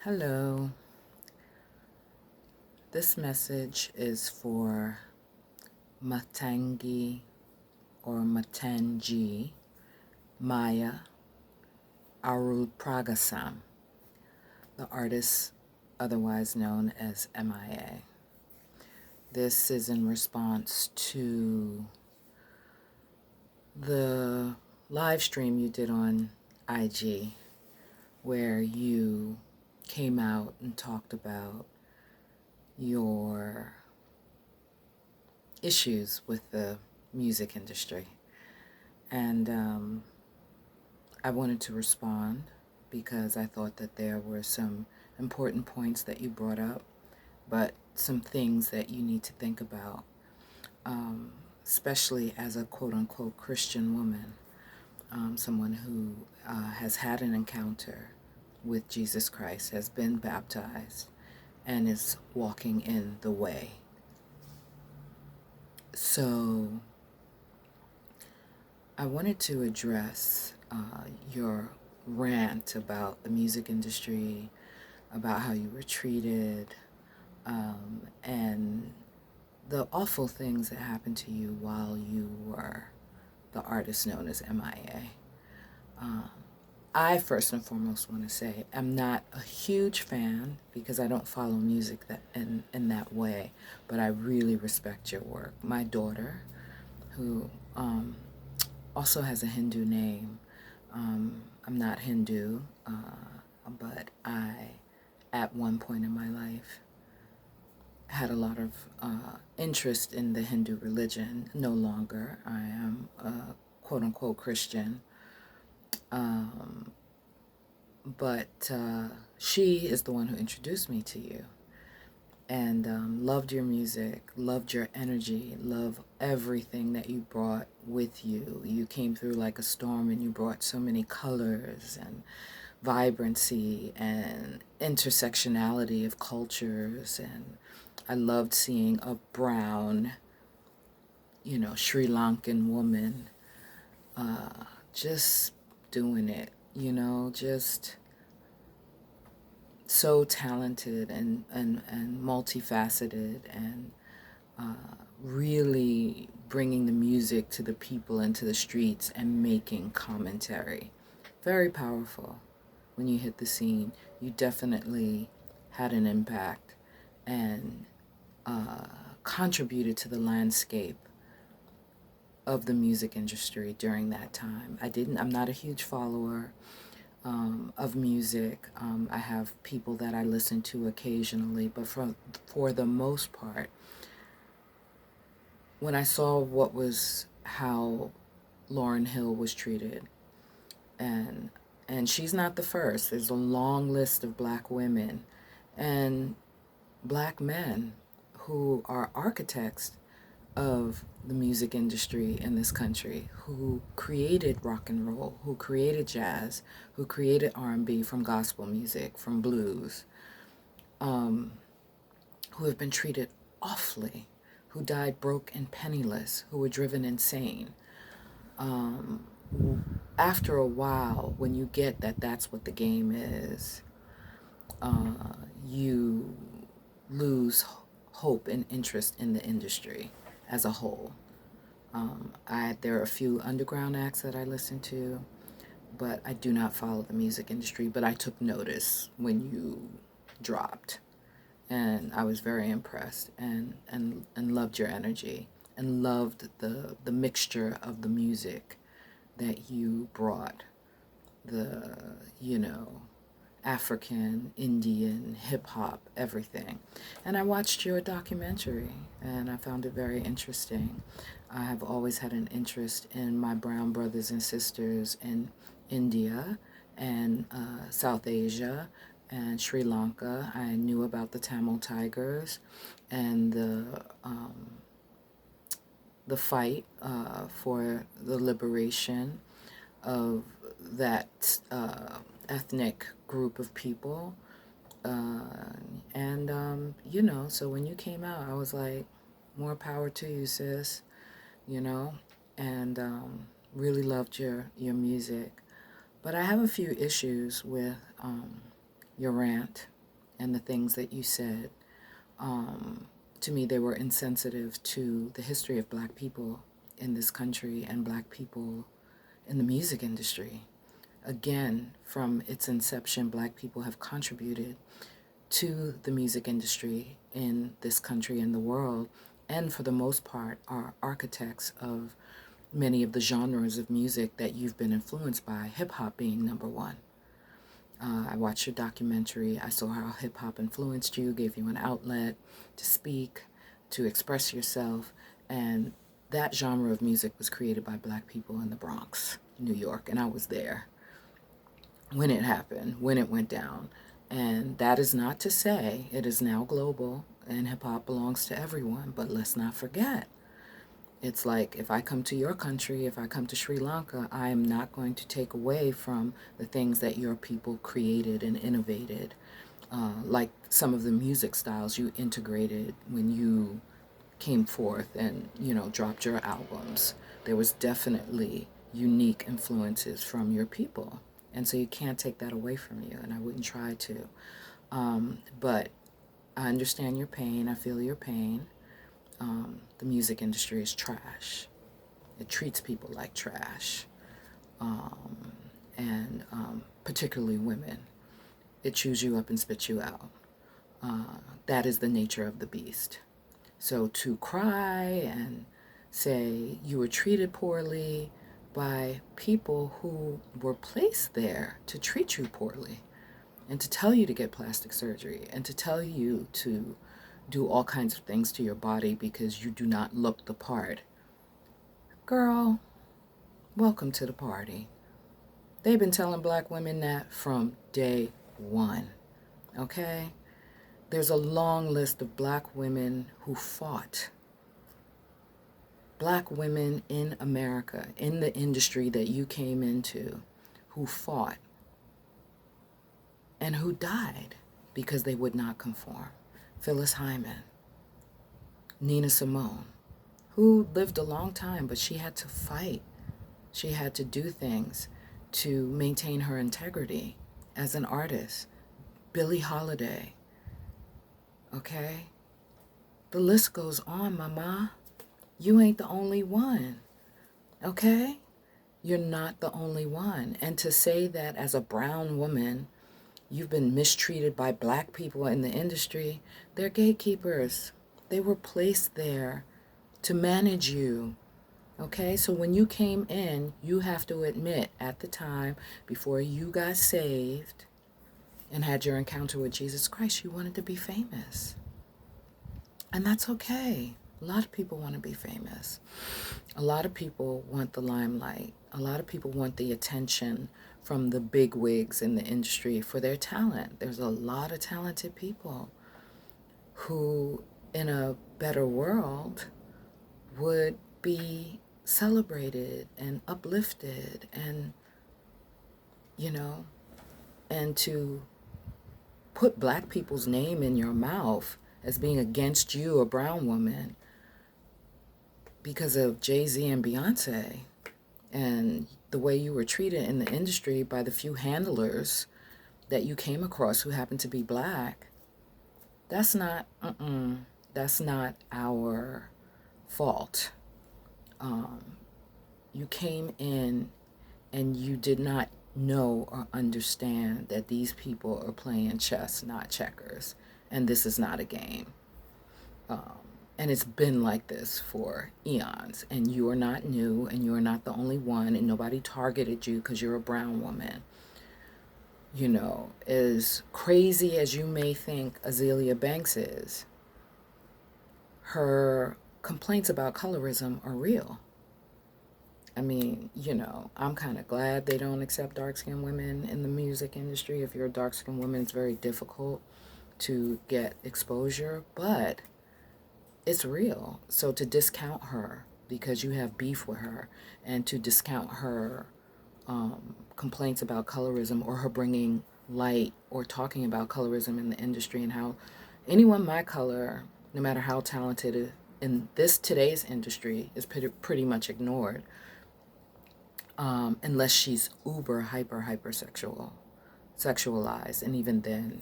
Hello. This message is for Mathangi or Mathangi, M.I.A, Arulpragasam, the artist otherwise known as M.I.A. This is in response to the live stream you did on IG where you came out and talked about your issues with the music industry. And I wanted to respond because I thought that there were some important points that you brought up, but some things that you need to think about, especially as a quote-unquote Christian woman, someone who has had an encounter with Jesus Christ, has been baptized, and is walking in the way. So I wanted to address your rant about the music industry, about how you were treated, and the awful things that happened to you while you were the artist known as M.I.A. I first and foremost want to say I'm not a huge fan because I don't follow music in that way, but I really respect your work. My daughter, who also has a Hindu name, I'm not Hindu, but I, at one point in my life, had a lot of interest in the Hindu religion. No longer. I am a quote-unquote Christian. But she is the one who introduced me to you, and loved your music, loved your energy, loved everything that you brought with you. You came through like a storm, and you brought so many colors and vibrancy and intersectionality of cultures. And I loved seeing a brown, Sri Lankan woman just doing it, just so talented and multifaceted, and really bringing the music to the people and to the streets and making commentary. Very powerful. When you hit the scene, you definitely had an impact and contributed to the landscape of the music industry during that time. I'm not a huge follower of music. I have people that I listen to occasionally, but for the most part, when I saw how Lauryn Hill was treated, and she's not the first. There's a long list of black women and black men who are architects of the music industry in this country, who created rock and roll, who created jazz, who created R&B from gospel music, from blues, who have been treated awfully, who died broke and penniless, who were driven insane. After a while, when you get that that's what the game is, you lose hope and interest in the industry as a whole. There are a few underground acts that I listen to, but I do not follow the music industry. But I took notice when you dropped, and I was very impressed and loved your energy and loved the mixture of the music that you brought, the, African, Indian, hip-hop, everything. And I watched your documentary, and I found it very interesting. I have always had an interest in my brown brothers and sisters in India and South Asia and Sri Lanka. I knew about the Tamil Tigers and the fight for the liberation of that ethnic group of people. So when you came out, I was like, more power to you, sis, and really loved your music. But I have a few issues with your rant and the things that you said. To me, they were insensitive to the history of Black people in this country and Black people in the music industry. Again, from its inception, Black people have contributed to the music industry in this country and the world, and for the most part are architects of many of the genres of music that you've been influenced by, hip-hop being number one. I watched your documentary. I saw how hip-hop influenced you, gave you an outlet to speak, to express yourself, and that genre of music was created by Black people in the Bronx, New York, and I was there when it happened, when it went down. And that is not to say it is now global and hip-hop belongs to everyone, but let's not forget. It's like if I come to your country, if I come to Sri Lanka, I am not going to take away from the things that your people created and innovated, like some of the music styles you integrated when you came forth and, dropped your albums. There was definitely unique influences from your people. And so you can't take that away from you, and I wouldn't try to. But I understand your pain. I feel your pain. The music industry is trash. It treats people like trash, and particularly women. It chews you up and spits you out. That is the nature of the beast. So to cry and say you were treated poorly by people who were placed there to treat you poorly and to tell you to get plastic surgery and to tell you to do all kinds of things to your body because you do not look the part. Girl, welcome to the party. They've been telling Black women that from day one, okay? There's a long list of Black women who fought. Black women in America, in the industry that you came into, who fought and who died because they would not conform. Phyllis Hyman, Nina Simone, who lived a long time, but she had to fight. She had to do things to maintain her integrity as an artist. Billie Holiday, okay? The list goes on, mama. You ain't the only one, okay? You're not the only one. And to say that as a brown woman, you've been mistreated by Black people in the industry, they're gatekeepers. They were placed there to manage you, okay? So when you came in, you have to admit at the time, before you got saved and had your encounter with Jesus Christ, you wanted to be famous. And that's okay. A lot of people want to be famous. A lot of people want the limelight. A lot of people want the attention from the big wigs in the industry for their talent. There's a lot of talented people who, in a better world, would be celebrated and uplifted and, and to put Black people's name in your mouth as being against you, a brown woman, because of Jayz and Beyonce and the way you were treated in the industry by the few handlers that you came across who happened to be Black, that's not our fault. You came in and you did not know or understand that these people are playing chess, not checkers, and this is not a game. And it's been like this for eons, and you are not new, and you are not the only one, and nobody targeted you because you're a brown woman. As crazy as you may think Azealia Banks is, her complaints about colorism are real. I mean, I'm kind of glad they don't accept dark-skinned women in the music industry. If you're a dark-skinned woman, it's very difficult to get exposure, but it's real. So to discount her because you have beef with her, and to discount her complaints about colorism, or her bringing light or talking about colorism in the industry, and how anyone my color, no matter how talented in today's industry, is pretty much ignored, unless she's uber hypersexual. sexualized, and even then,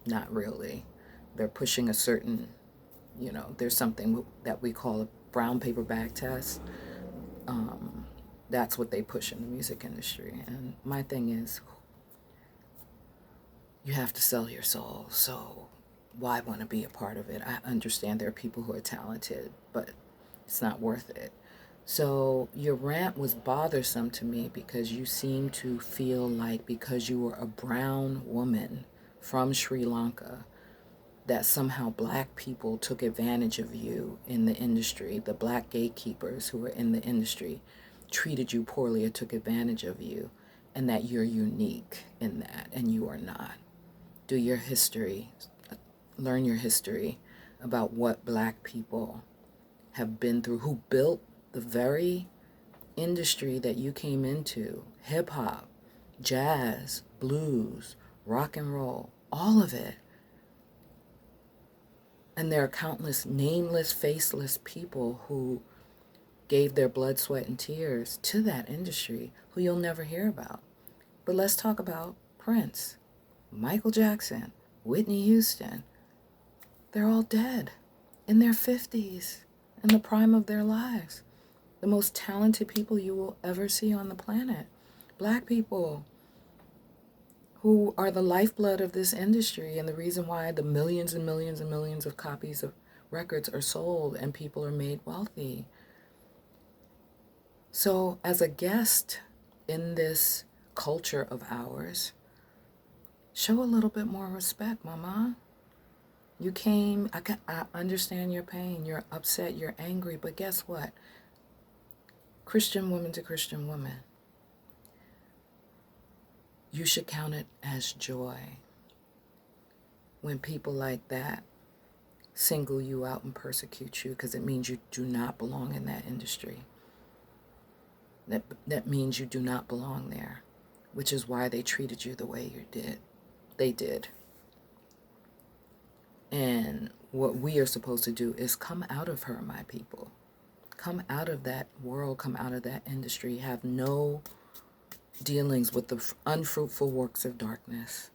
not really. They're pushing a certain, there's something that we call a brown paper bag test. That's what they push in the music industry. And my thing is, you have to sell your soul, so why want to be a part of it? I understand there are people who are talented, but it's not worth it. So your rant was bothersome to me because you seem to feel like because you were a brown woman from Sri Lanka, that somehow black people took advantage of you in the industry. The black gatekeepers who were in the industry treated you poorly or took advantage of you, and that you're unique in that, and you are not. Do your history, learn your history about what black people have been through, who built the very industry that you came into, hip hop, jazz, blues, rock and roll, all of it. And there are countless nameless, faceless people who gave their blood, sweat, and tears to that industry who you'll never hear about. But let's talk about Prince, Michael Jackson, Whitney Houston. They're all dead in their 50s, in the prime of their lives. The most talented people you will ever see on the planet. Black people who are the lifeblood of this industry and the reason why the millions and millions and millions of copies of records are sold and people are made wealthy. So as a guest in this culture of ours, show a little bit more respect, mama. You came, I understand your pain, you're upset, you're angry, but guess what? Christian woman to Christian woman, you should count it as joy when people like that single you out and persecute you, because it means you do not belong in that industry. That means you do not belong there, which is why they treated you the way you did. They did. And what we are supposed to do is come out of her, my people. Come out of that world, come out of that industry, have no dealings with the unfruitful works of darkness.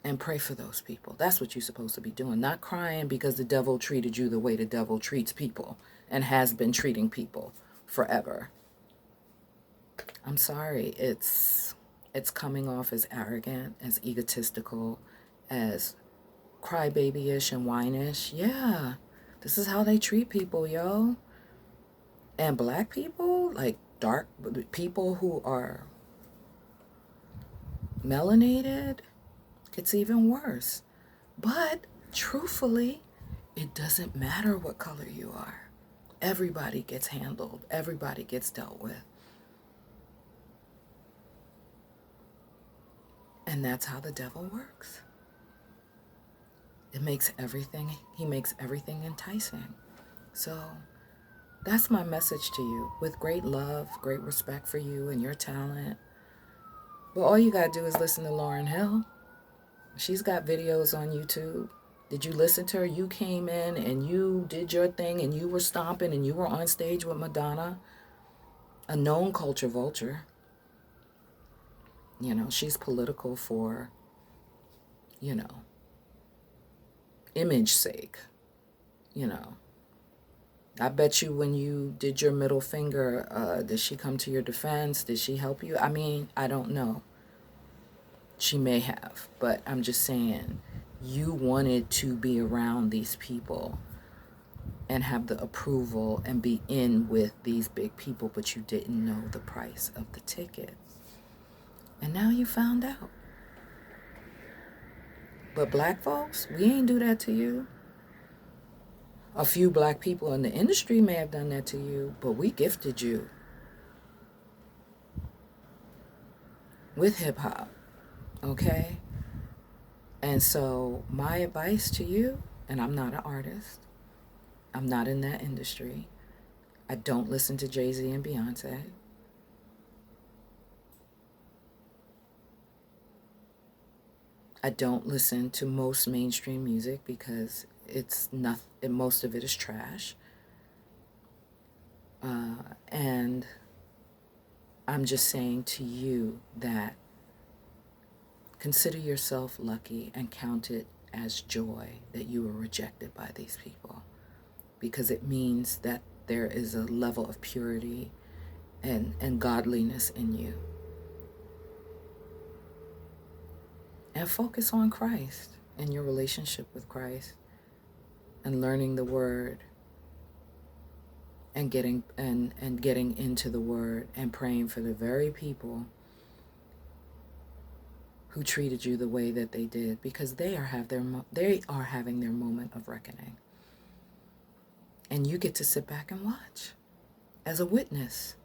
And pray for those people. That's what you're supposed to be doing. Not crying because the devil treated you the way the devil treats people and has been treating people forever. I'm sorry. It's coming off as arrogant, as egotistical, as crybaby-ish and whinish. Yeah, this is how they treat people, yo. And black people, like dark people who are melanated, it's even worse. But truthfully, it doesn't matter what color you are. Everybody gets handled. Everybody gets dealt with. And that's how the devil works. He makes everything enticing. So that's my message to you, with great love, great respect for you and your talent. But all you got to do is listen to Lauryn Hill. She's got videos on YouTube. Did you listen to her? You came in and you did your thing and you were stomping and you were on stage with Madonna, a known culture vulture. She's political for, image sake. I bet you when you did your middle finger, did she come to your defense? Did she help you? I mean, I don't know. She may have, but I'm just saying, you wanted to be around these people and have the approval and be in with these big people, but you didn't know the price of the ticket. And now you found out. But black folks, we ain't do that to you. A few black people in the industry may have done that to you, but we gifted you with hip hop, okay? And so my advice to you, and I'm not an artist, I'm not in that industry, I don't listen to Jayz and Beyonce. I don't listen to most mainstream music because most of it is trash. And I'm just saying to you that Consider yourself lucky and count it as joy that you were rejected by these people, because it means that there is a level of purity and godliness in you. And focus on Christ and your relationship with Christ and learning the Word and getting into the Word and praying for the very people who treated you the way that they did, because they are having their moment of reckoning. And you get to sit back and watch as a witness.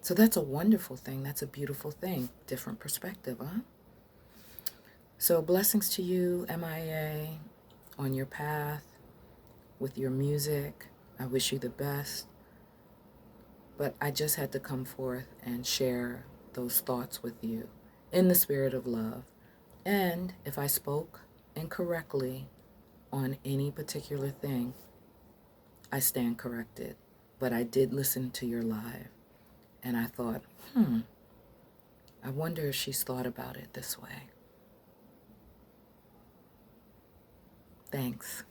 So that's a wonderful thing. That's a beautiful thing. Different perspective, huh? So blessings to you, M.I.A., on your path with your music. I wish you the best. But I just had to come forth and share those thoughts with you in the spirit of love. And if I spoke incorrectly on any particular thing, I stand corrected. But I did listen to your live, and I thought, I wonder if she's thought about it this way. Thanks.